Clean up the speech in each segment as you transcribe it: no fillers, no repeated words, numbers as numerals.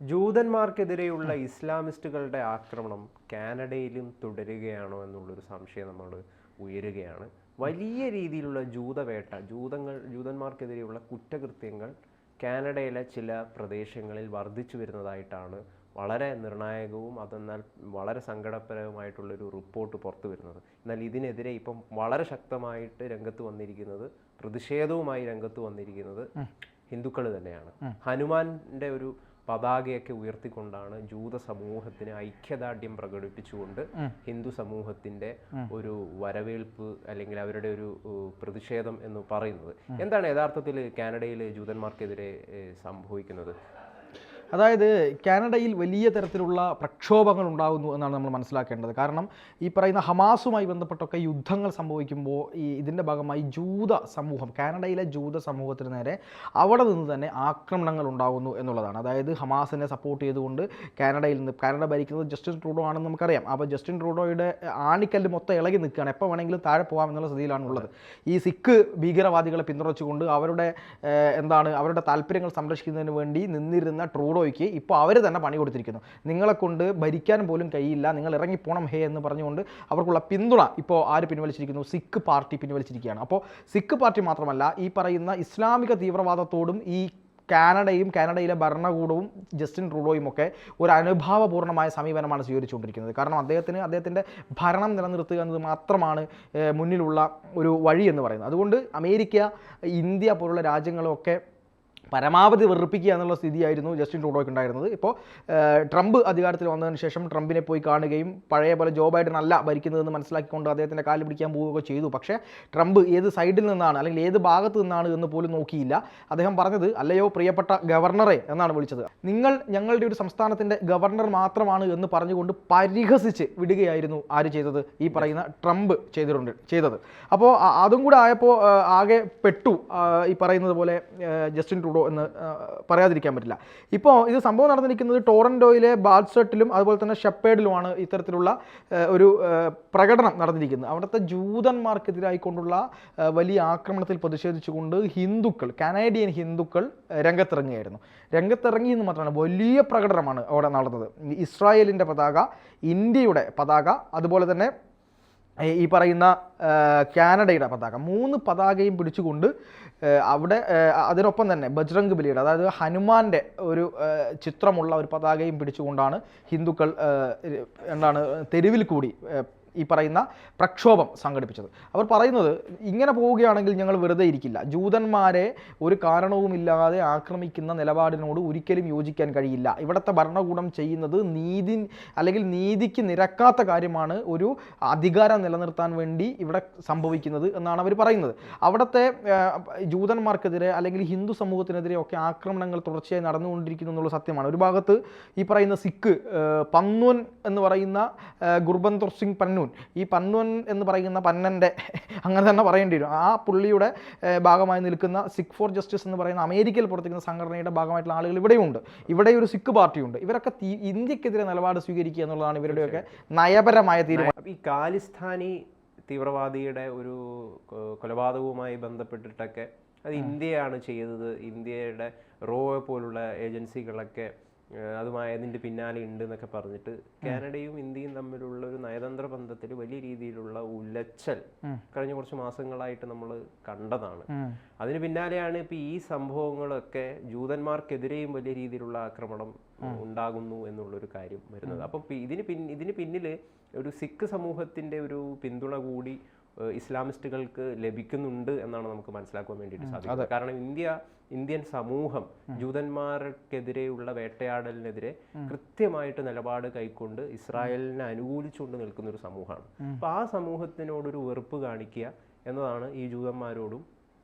ജൂതന്മാർക്കെതിരെയുള്ള ഇസ്ലാമിസ്റ്റുകളുടെ ആക്രമണം കാനഡയിലും തുടരുകയാണോ എന്നുള്ളൊരു സംശയം നമ്മൾ ഉയരുകയാണ്. വലിയ രീതിയിലുള്ള ജൂതവേട്ട, ജൂതന്മാർക്കെതിരെയുള്ള കുറ്റകൃത്യങ്ങൾ കാനഡയിലെ ചില പ്രദേശങ്ങളിൽ വർദ്ധിച്ചു വരുന്നതായിട്ടാണ് വളരെ നിർണായകവും അതെന്നാൽ വളരെ സങ്കടപരവുമായിട്ടുള്ളൊരു റിപ്പോർട്ട് പുറത്തു വരുന്നത്. എന്നാൽ ഇതിനെതിരെ ഇപ്പം വളരെ ശക്തമായിട്ട് രംഗത്ത് വന്നിരിക്കുന്നത്, പ്രതിഷേധവുമായി രംഗത്ത് വന്നിരിക്കുന്നത് ഹിന്ദുക്കൾ തന്നെയാണ്. ഹനുമാന്റെ ഒരു പതാകയൊക്കെ ഉയർത്തിക്കൊണ്ടാണ് ജൂത സമൂഹത്തിന് ഐക്യദാർഢ്യം പ്രകടിപ്പിച്ചുകൊണ്ട് ഹിന്ദു സമൂഹത്തിന്റെ ഒരു വരവേൽപ്പ് അല്ലെങ്കിൽ അവരുടെ ഒരു പ്രതിഷേധം എന്ന് പറയുന്നത്. എന്താണ് യഥാർത്ഥത്തിൽ കാനഡയിൽ ജൂതന്മാർക്കെതിരെ സംഭവിക്കുന്നത്? അതായത് കാനഡയിൽ വലിയ തരത്തിലുള്ള പ്രക്ഷോഭങ്ങൾ ഉണ്ടാകുന്നു എന്നാണ് നമ്മൾ മനസ്സിലാക്കേണ്ടത്. കാരണം ഈ പറയുന്ന ഹമാസുമായി ബന്ധപ്പെട്ടൊക്കെ യുദ്ധങ്ങൾ സംഭവിക്കുമ്പോൾ ഇതിൻ്റെ ഭാഗമായി ജൂത സമൂഹം, കാനഡയിലെ ജൂത സമൂഹത്തിന് നേരെ അവിടെ നിന്ന് തന്നെ ആക്രമണങ്ങൾ ഉണ്ടാകുന്നു എന്നുള്ളതാണ്. അതായത് ഹമാസിനെ സപ്പോർട്ട് ചെയ്തുകൊണ്ട് കാനഡ ഭരിക്കുന്നത് ജസ്റ്റിൻ ട്രൂഡോ ആണെന്ന് നമുക്കറിയാം. അപ്പോൾ ജസ്റ്റിൻ ട്രൂഡോയുടെ ആണിക്കല്ല് മൊത്തം ഇളകി നിൽക്കുകയാണ്, എപ്പോൾ വേണമെങ്കിലും താഴെ പോകാം എന്നുള്ള സ്ഥിതിയിലാണ് ഉള്ളത്. ഈ സിഖ് ഭീകരവാദികളെ പിന്തുണച്ചുകൊണ്ട് അവരുടെ താല്പര്യങ്ങൾ സംരക്ഷിക്കുന്നതിന് വേണ്ടി നിന്നിരുന്ന ട്രൂഡോ ഇപ്പോൾ അവർ തന്നെ പണി കൊടുത്തിരിക്കുന്നു. നിങ്ങളെ കൊണ്ട് ഭരിക്കാൻ പോലും കഴിയില്ല, നിങ്ങൾ ഇറങ്ങിപ്പോണം ഹേ എന്ന് പറഞ്ഞുകൊണ്ട് അവർക്കുള്ള പിന്തുണ ഇപ്പോൾ ആര് പിൻവലിച്ചിരിക്കുന്നു? സിഖ് പാർട്ടി പിൻവലിച്ചിരിക്കുകയാണ്. അപ്പോൾ സിഖ് പാർട്ടി മാത്രമല്ല, ഈ പറയുന്ന ഇസ്ലാമിക തീവ്രവാദത്തോടും ഈ കാനഡയിലെ ഭരണകൂടവും ജസ്റ്റിൻ ട്രൂഡോയും ഒക്കെ ഒരു അനുഭാവപൂർണ്ണമായ സമീപനമാണ് സ്വീകരിച്ചുകൊണ്ടിരിക്കുന്നത്. കാരണം അദ്ദേഹത്തിൻ്റെ ഭരണം നിലനിർത്തുക എന്നത് മാത്രമാണ് മുന്നിലുള്ള ഒരു വഴി എന്ന് പറയുന്നത്. അതുകൊണ്ട് അമേരിക്ക, ഇന്ത്യ പോലുള്ള രാജ്യങ്ങളൊക്കെ പരമാവധി വെറുപ്പിക്കുക എന്നുള്ള സ്ഥിതിയായിരുന്നു ജസ്റ്റിൻ ട്രൂഡോയ്ക്ക് ഉണ്ടായിരുന്നത്. ഇപ്പോൾ ട്രംപ് അധികാരത്തിൽ വന്നതിന് ശേഷം ട്രംപിനെ പോയി കാണുകയും പഴയ പോലെ ജോ ബൈഡൻ അല്ല ഭരിക്കുന്നതെന്ന് മനസ്സിലാക്കിക്കൊണ്ട് അദ്ദേഹത്തിൻ്റെ കാല് പിടിക്കാൻ പോവുകയൊക്കെ ചെയ്തു. പക്ഷേ ട്രംപ് ഏത് സൈഡിൽ നിന്നാണ് അല്ലെങ്കിൽ ഏത് ഭാഗത്ത് നിന്നാണ് എന്ന് പോലും നോക്കിയില്ല. അദ്ദേഹം പറഞ്ഞത്, അല്ലയോ പ്രിയപ്പെട്ട ഗവർണറെ എന്നാണ് വിളിച്ചത്, നിങ്ങൾ ഞങ്ങളുടെ ഒരു സംസ്ഥാനത്തിൻ്റെ ഗവർണർ മാത്രമാണ് എന്ന് പറഞ്ഞുകൊണ്ട് പരിഹസിച്ച് വിടുകയായിരുന്നു ആര് ചെയ്തത്? ഈ പറയുന്ന ട്രംപ് ചെയ്തത്. അപ്പോൾ അതും കൂടെ ആയപ്പോൾ ആകെ പെട്ടു ഈ പറയുന്നത് പോലെ ജസ്റ്റിൻ ട്രൂഡോ എന്ന് പറയാതിരിക്കാൻ പറ്റില്ല. ഇപ്പോൾ ഇത് സംഭവം നടന്നിരിക്കുന്നത് ടോറൻറ്റോയിലെ ബാൽസട്ടിലും അതുപോലെ തന്നെ ഷെപ്പേഡിലുമാണ് ഇത്തരത്തിലുള്ള ഒരു പ്രകടനം നടന്നിരിക്കുന്നത്. അവിടുത്തെ ജൂതന്മാർക്കെതിരായിക്കൊണ്ടുള്ള വലിയ ആക്രമണത്തിൽ പ്രതിഷേധിച്ചുകൊണ്ട് കനേഡിയൻ ഹിന്ദുക്കൾ രംഗത്തിറങ്ങി എന്ന് മാത്രമാണ് വലിയ പ്രകടനമാണ് അവിടെ നടന്നത്. ഇസ്രായേലിൻ്റെ പതാക, ഇന്ത്യയുടെ പതാക, അതുപോലെ തന്നെ ഈ പറയുന്ന കാനഡയുടെ പതാക, 3 പതാകയും പിടിച്ചുകൊണ്ട് അവിടെ അതിനൊപ്പം തന്നെ ബജ്രംഗ് ബലിയുടെ, അതായത് ഹനുമാന്റെ ഒരു ചിത്രമുള്ള ഒരു പതാകയും പിടിച്ചുകൊണ്ടാണ് ഹിന്ദുക്കൾ തെരുവിൽ കൂടി ഈ പറയുന്ന പ്രക്ഷോഭം സംഘടിപ്പിച്ചത്. അവർ പറയുന്നത്, ഇങ്ങനെ പോവുകയാണെങ്കിൽ ഞങ്ങൾ വെറുതെ ഇരിക്കില്ല, ജൂതന്മാരെ ഒരു കാരണവുമില്ലാതെ ആക്രമിക്കുന്ന നിലപാടിനോട് ഒരിക്കലും യോജിക്കാൻ കഴിയില്ല. ഇവിടുത്തെ ഭരണകൂടം ചെയ്യുന്നത് നീതിക്ക് നിരക്കാത്ത കാര്യമാണ്, ഒരു അധികാരം നിലനിർത്താൻ വേണ്ടി ഇവിടെ സംഭവിക്കുന്നത് എന്നാണ് അവർ പറയുന്നത്. അവിടുത്തെ ജൂതന്മാർക്കെതിരെ അല്ലെങ്കിൽ ഹിന്ദു സമൂഹത്തിനെതിരെ ഒക്കെ ആക്രമണങ്ങൾ തുടർച്ചയായി നടന്നുകൊണ്ടിരിക്കുന്നു എന്നുള്ള സത്യമാണ്. ഒരു ഭാഗത്ത് ഈ പറയുന്ന സിഖ് പന്വൻ എന്ന് പറയുന്ന ഗുർബന്തർ സിംഗ് പന്നൂൻ, ഈ പന്വൻ എന്ന് പറയുന്ന പന്നൻ്റെ അങ്ങനെ തന്നെ പറയേണ്ടി വരും, ആ പുള്ളിയുടെ ഭാഗമായി നിൽക്കുന്ന സിഖ് ഫോർ ജസ്റ്റിസ് എന്ന് പറയുന്ന അമേരിക്കയിൽ പ്രവർത്തിക്കുന്ന സംഘടനയുടെ ഭാഗമായിട്ടുള്ള ആളുകൾ ഇവിടെയുണ്ട്. ഇവിടെ ഒരു സിഖ് പാർട്ടിയുണ്ട്. ഇവരൊക്കെ ഇന്ത്യക്കെതിരെ നിലപാട് സ്വീകരിക്കുക എന്നുള്ളതാണ് ഇവരുടെയൊക്കെ നയപരമായ തീരുമാനം. ഈ ഖാലിസ്ഥാനി തീവ്രവാദിയുടെ ഒരു കൊലപാതകവുമായി ബന്ധപ്പെട്ടിട്ടൊക്കെ അത് ഇന്ത്യയാണ് ചെയ്തത്, ഇന്ത്യയുടെ റോയെ പോലുള്ള ഏജൻസികളൊക്കെ അതുമായതിൻ്റെ പിന്നാലെ ഉണ്ട് എന്നൊക്കെ പറഞ്ഞിട്ട് കാനഡയും ഇന്ത്യയും തമ്മിലുള്ള ഒരു നയതന്ത്ര ബന്ധത്തിൽ വലിയ രീതിയിലുള്ള ഉലച്ചൽ കഴിഞ്ഞ കുറച്ച് മാസങ്ങളായിട്ട് നമ്മൾ കണ്ടതാണ്. അതിന് പിന്നാലെയാണ് ഇപ്പം ഈ സംഭവങ്ങളൊക്കെ ജൂതന്മാർക്കെതിരെയും വലിയ രീതിയിലുള്ള ആക്രമണം ഉണ്ടാകുന്നു എന്നുള്ളൊരു കാര്യം വരുന്നത്. അപ്പം ഇതിന് പിന്നിൽ ഒരു സിഖ് സമൂഹത്തിൻ്റെ ഒരു പിന്തുണ കൂടി ഇസ്ലാമിസ്റ്റുകൾക്ക് ലഭിക്കുന്നുണ്ട് എന്നാണ് നമുക്ക് മനസ്സിലാക്കാൻ വേണ്ടിയിട്ട് സാധിക്കുന്നത്. കാരണം ഇന്ത്യൻ സമൂഹം ജൂതന്മാർക്കെതിരെയുള്ള വേട്ടയാടലിനെതിരെ കൃത്യമായിട്ട് നിലപാട് കൈക്കൊണ്ട് ഇസ്രായേലിനെ അനുകൂലിച്ചുകൊണ്ട് നിൽക്കുന്ന ഒരു സമൂഹമാണ്. അപ്പോൾ ആ സമൂഹത്തിനോടൊരു വെറുപ്പ് കാണിക്കുക എന്നതാണ് ഈ ജൂതന്മാരോടും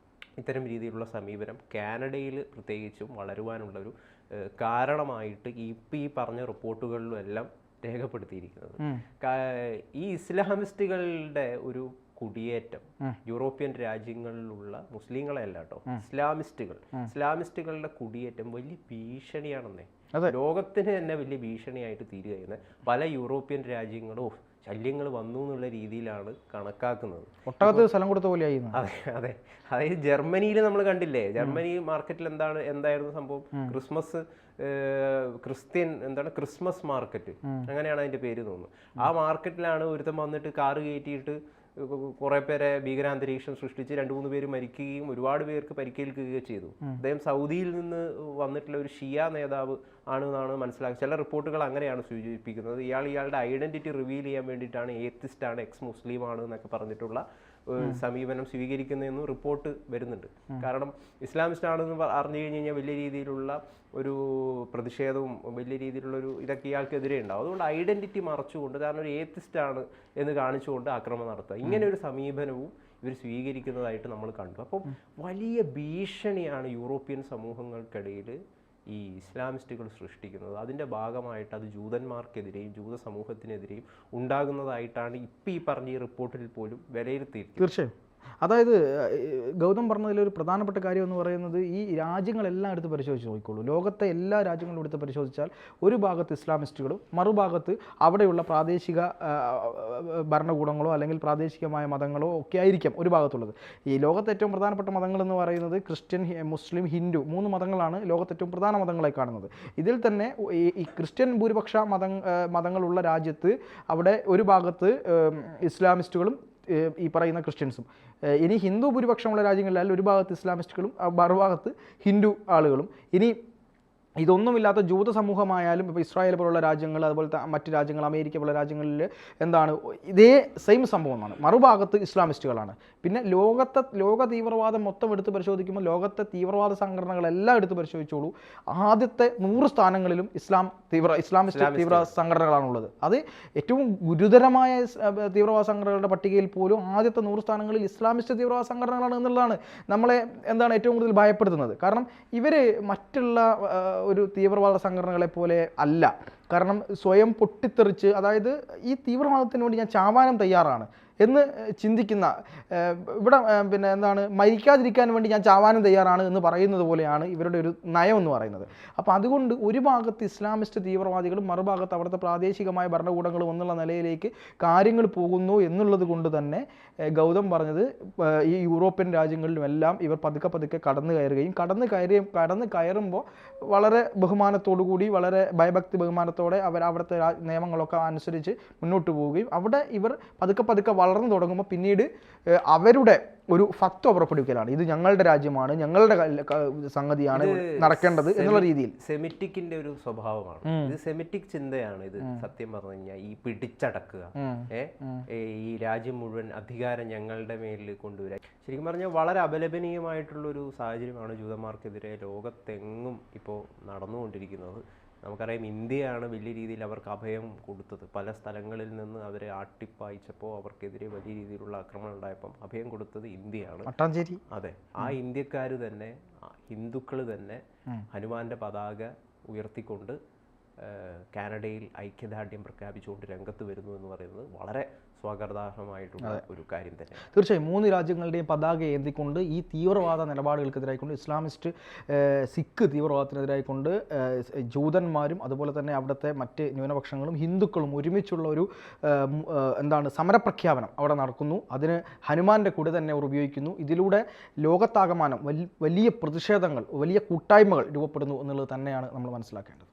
ഇത്തരം രീതിയിലുള്ള സമീപനം കാനഡയിൽ പ്രത്യേകിച്ചും വളരുവാനുള്ളൊരു കാരണമായിട്ട് ഈ പറഞ്ഞ റിപ്പോർട്ടുകളിലും എല്ലാം രേഖപ്പെടുത്തിയിരിക്കുന്നത്. ഈ ഇസ്ലാമിസ്റ്റുകളുടെ ഒരു കുടിയേറ്റം യൂറോപ്യൻ രാജ്യങ്ങളിലുള്ള മുസ്ലിങ്ങളെ അല്ല കേട്ടോ, ഇസ്ലാമിസ്റ്റുകളുടെ കുടിയേറ്റം വലിയ ഭീഷണിയാണെന്നേ. ലോകത്തിന് തന്നെ വലിയ ഭീഷണിയായിട്ട് തീരുകയാണ്. പല യൂറോപ്യൻ രാജ്യങ്ങളും ശല്യങ്ങൾ വന്നു എന്നുള്ള രീതിയിലാണ് കണക്കാക്കുന്നത്. ഒട്ടകത്ത് സ്ഥലം കൊടുത്ത പോലെയായി. അതെ അതെ, അതായത് ജർമ്മനിയിൽ നമ്മൾ കണ്ടില്ലേ, ജർമ്മനി മാർക്കറ്റിൽ എന്തായിരുന്നു സംഭവം, ക്രിസ്മസ് മാർക്കറ്റ്, അങ്ങനെയാണ് അതിന്റെ പേര് തോന്നുന്നു. ആ മാർക്കറ്റിലാണ് ഒരുത്തം വന്നിട്ട് കാറ് കയറ്റിയിട്ട് കുറെ പേരെ ഭീകരാന്തരീക്ഷം സൃഷ്ടിച്ച് 2-3 പേര് മരിക്കുകയും ഒരുപാട് പേർക്ക് പരിക്കേൽക്കുകയും ചെയ്തു. അദ്ദേഹം സൗദിയിൽ നിന്ന് വന്നിട്ടുള്ള ഒരു ഷിയ നേതാവ് ആണെന്നാണ് മനസ്സിലാക്കുക. ചില റിപ്പോർട്ടുകൾ അങ്ങനെയാണ് സൂചിപ്പിക്കുന്നത്. ഇയാളുടെ ഐഡന്റിറ്റി റിവീൽ ചെയ്യാൻ വേണ്ടിയിട്ടാണ്, ഏത്തിസ്റ്റ് ആണ്, എക്സ് മുസ്ലിം ആണ് എന്നൊക്കെ പറഞ്ഞിട്ടുള്ള സമീപനം സ്വീകരിക്കുന്നതെന്നും റിപ്പോർട്ട് വരുന്നുണ്ട്. കാരണം ഇസ്ലാമിസ്റ്റ് ആണെന്ന് അറിഞ്ഞു കഴിഞ്ഞ് കഴിഞ്ഞാൽ വലിയ രീതിയിലുള്ള ഒരു പ്രതിഷേധവും വലിയ രീതിയിലുള്ള ഒരു ഇതൊക്കെ ഇയാൾക്കെതിരെ ഉണ്ടാവും. അതുകൊണ്ട് ഐഡന്റിറ്റി മറച്ചുകൊണ്ട്, കാരണം ഒരു ഏത്തിസ്റ്റ് ആണ് എന്ന് കാണിച്ചുകൊണ്ട് ആക്രമണം നടത്തുക, ഇങ്ങനെ ഒരു സമീപനവും ഇവർ സ്വീകരിക്കുന്നതായിട്ട് നമ്മൾ കണ്ടു. അപ്പം വലിയ ഭീഷണിയാണ് യൂറോപ്യൻ സമൂഹങ്ങൾക്കിടയിൽ ഈ ഇസ്ലാമിസ്റ്റുകൾ സൃഷ്ടിക്കുന്നത്. അതിൻ്റെ ഭാഗമായിട്ട് അത് ജൂതന്മാർക്കെതിരെയും ജൂത സമൂഹത്തിനെതിരെയും ഉണ്ടാകുന്നതായിട്ടാണ് ഇപ്പം ഈ പറഞ്ഞ ഈ റിപ്പോർട്ടിൽ പോലും വിലയിരുത്തിയിരിക്കുന്നത്. തീർച്ചയായും. അതായത് ഗൗതം പറഞ്ഞതിലൊരു പ്രധാനപ്പെട്ട കാര്യം എന്ന് പറയുന്നത്, ഈ രാജ്യങ്ങളെല്ലാം എടുത്ത് പരിശോധിച്ച് നോക്കിക്കോളൂ. ലോകത്തെ എല്ലാ രാജ്യങ്ങളും എടുത്ത് പരിശോധിച്ചാൽ ഒരു ഭാഗത്ത് ഇസ്ലാമിസ്റ്റുകളും മറുഭാഗത്ത് അവിടെയുള്ള പ്രാദേശിക ഭരണകൂടങ്ങളോ അല്ലെങ്കിൽ പ്രാദേശികമായ മതങ്ങളോ ഒക്കെ ആയിരിക്കാം ഒരു ഭാഗത്തുള്ളത്. ഈ ലോകത്തെ ഏറ്റവും പ്രധാനപ്പെട്ട മതങ്ങൾ എന്ന് പറയുന്നത് ക്രിസ്ത്യൻ, മുസ്ലിം, ഹിന്ദു, 3 മതങ്ങളാണ് ലോകത്തെ ഏറ്റവും പ്രധാന മതങ്ങളായി കാണുന്നത്. ഇതിൽ തന്നെ ഈ ക്രിസ്ത്യൻ ഭൂരിപക്ഷ മതങ്ങളുള്ള രാജ്യത്ത് അവിടെ ഒരു ഭാഗത്ത് ഇസ്ലാമിസ്റ്റുകളും ഈ പറയുന്ന ക്രിസ്ത്യൻസും, ഇനി ഹിന്ദു ഭൂരിപക്ഷമുള്ള രാജ്യങ്ങളിലായാലും ഒരു ഭാഗത്ത് ഇസ്ലാമിസ്റ്റുകളും മറുഭാഗത്ത് ഹിന്ദു ആളുകളും. ഇനി ഇതൊന്നുമില്ലാത്ത ജൂത സമൂഹമായാലും ഇപ്പോൾ ഇസ്രായേൽ പോലുള്ള രാജ്യങ്ങൾ, അതുപോലത്തെ മറ്റ് രാജ്യങ്ങൾ, അമേരിക്ക പോലുള്ള രാജ്യങ്ങളിൽ എന്താണ് ഇതേ സെയിം സംഭവമാണ്. മറുഭാഗത്ത് ഇസ്ലാമിസ്റ്റുകളാണ്. പിന്നെ ലോക തീവ്രവാദം മൊത്തം എടുത്ത് പരിശോധിക്കുമ്പോൾ ലോകത്തെ തീവ്രവാദ സംഘടനകളെല്ലാം എടുത്ത് പരിശോധിച്ചോളൂ, ആദ്യത്തെ 100 സ്ഥാനങ്ങളിലും ഇസ്ലാമിസ്റ്റ് തീവ്രവാദ സംഘടനകളാണുള്ളത്. അത് ഏറ്റവും ഗുരുതരമായ തീവ്രവാദ സംഘടനകളുടെ പട്ടികയിൽ പോലും ആദ്യത്തെ 100 സ്ഥാനങ്ങളിൽ ഇസ്ലാമിസ്റ്റ് തീവ്രവാദ സംഘടനകളാണ് എന്നുള്ളതാണ് നമ്മളെ ഏറ്റവും കൂടുതൽ ഭയപ്പെടുത്തുന്നത്. കാരണം ഇവർ മറ്റുള്ള ഒരു തീവ്രവാദ സംഘടനകളെ പോലെ അല്ല. കാരണം സ്വയം പൊട്ടിത്തെറിച്ച്, അതായത് ഈ തീവ്രവാദത്തിന് വേണ്ടി ഞാൻ ചാവാനും തയ്യാറാണ് എന്ന് ചിന്തിക്കുന്ന, ഇവിടെ മരിക്കാതിരിക്കാൻ വേണ്ടി ഞാൻ ചാവാനും തയ്യാറാണ് എന്ന് പറയുന്നത് പോലെയാണ് ഇവരുടെ ഒരു നയം എന്ന് പറയുന്നത്. അപ്പോൾ അതുകൊണ്ട് ഒരു ഭാഗത്ത് ഇസ്ലാമിസ്റ്റ് തീവ്രവാദികളും മറുഭാഗത്ത് അവിടുത്തെ പ്രാദേശികമായ ഭരണകൂടങ്ങളും എന്നുള്ള നിലയിലേക്ക് കാര്യങ്ങൾ പോകുന്നു എന്നുള്ളത് കൊണ്ട് തന്നെ ഗൗതം പറഞ്ഞത് ഈ യൂറോപ്യൻ രാജ്യങ്ങളിലുമെല്ലാം ഇവർ പതുക്കെ കടന്നു കയറുകയും കടന്നു കയറുമ്പോൾ വളരെ ബഹുമാനത്തോടു കൂടി, വളരെ ഭയഭക്തി ബഹുമാനത്തോടെ അവിടുത്തെ നിയമങ്ങളൊക്കെ അനുസരിച്ച് മുന്നോട്ട് പോവുകയും അവിടെ ഇവർ പതുക്കെ വളർന്നു തുടങ്ങുമ്പോൾ പിന്നീട് അവരുടെ ഒരു ഫത്വ പുറപ്പെടുവിക്കലാണ്. ഇത് ഞങ്ങളുടെ രാജ്യമാണ്, ഞങ്ങളുടെ സംഗതിയാണ് നടക്കേണ്ടത് എന്നുള്ള രീതിയിൽ. സെമിറ്റിക്കിന്റെ ഒരു സ്വഭാവമാണ് ഇത്, സെമിറ്റിക് ചിന്തയാണ് ഇത്. സത്യം പറഞ്ഞു കഴിഞ്ഞാൽ ഈ പിടിച്ചടക്കുക, ഈ രാജ്യം മുഴുവൻ അധികാരം ഞങ്ങളുടെ മേലിൽ കൊണ്ടുവരാൻ, ശരിക്കും പറഞ്ഞാൽ വളരെ അപലപനീയമായിട്ടുള്ളൊരു സാഹചര്യമാണ് ജൂതന്മാർക്കെതിരെ ലോകത്തെങ്ങും ഇപ്പോൾ നടന്നുകൊണ്ടിരിക്കുന്നത്. നമുക്കറിയാം, ഇന്ത്യയാണ് വലിയ രീതിയിൽ അവർക്ക് അഭയം കൊടുത്തത്. പല സ്ഥലങ്ങളിൽ നിന്ന് അവരെ ആട്ടിപ്പായിച്ചപ്പോൾ അവർക്കെതിരെ വലിയ രീതിയിലുള്ള ആക്രമണം ഉണ്ടായപ്പം അഭയം കൊടുത്തത് ഇന്ത്യയാണ്. അതെ, ആ ഇന്ത്യക്കാർ തന്നെ, ഹിന്ദുക്കൾ തന്നെ ഹനുമാന്റെ പതാക ഉയർത്തിക്കൊണ്ട് കാനഡയിൽ ഐക്യദാർഢ്യം പ്രഖ്യാപിച്ചുകൊണ്ട് രംഗത്ത് വരുന്നു എന്ന് പറയുന്നത് വളരെ സ്വാഗതാർഹമായിട്ടുള്ള ഒരു കാര്യം തന്നെ. തീർച്ചയായും 3 രാജ്യങ്ങളുടെയും പതാക ഏന്തിക്കൊണ്ട് ഈ തീവ്രവാദ നിലപാടുകൾക്കെതിരായിക്കൊണ്ട്, ഇസ്ലാമിസ്റ്റ് സിഖ് തീവ്രവാദത്തിനെതിരായിക്കൊണ്ട് ജൂതന്മാരും അതുപോലെ തന്നെ അവിടുത്തെ മറ്റ് ന്യൂനപക്ഷങ്ങളും ഹിന്ദുക്കളും ഒരുമിച്ചുള്ള ഒരു സമരപ്രഖ്യാപനം അവിടെ നടക്കുന്നു. അതിന് ഹനുമാന്റെ കൂടെ തന്നെ അവർ ഉപയോഗിക്കുന്നു. ഇതിലൂടെ ലോകത്താകമാനം വലിയ പ്രതിഷേധങ്ങൾ, വലിയ കൂട്ടായ്മകൾ രൂപപ്പെടുന്നു എന്നുള്ളത് തന്നെയാണ് നമ്മൾ മനസ്സിലാക്കേണ്ടത്.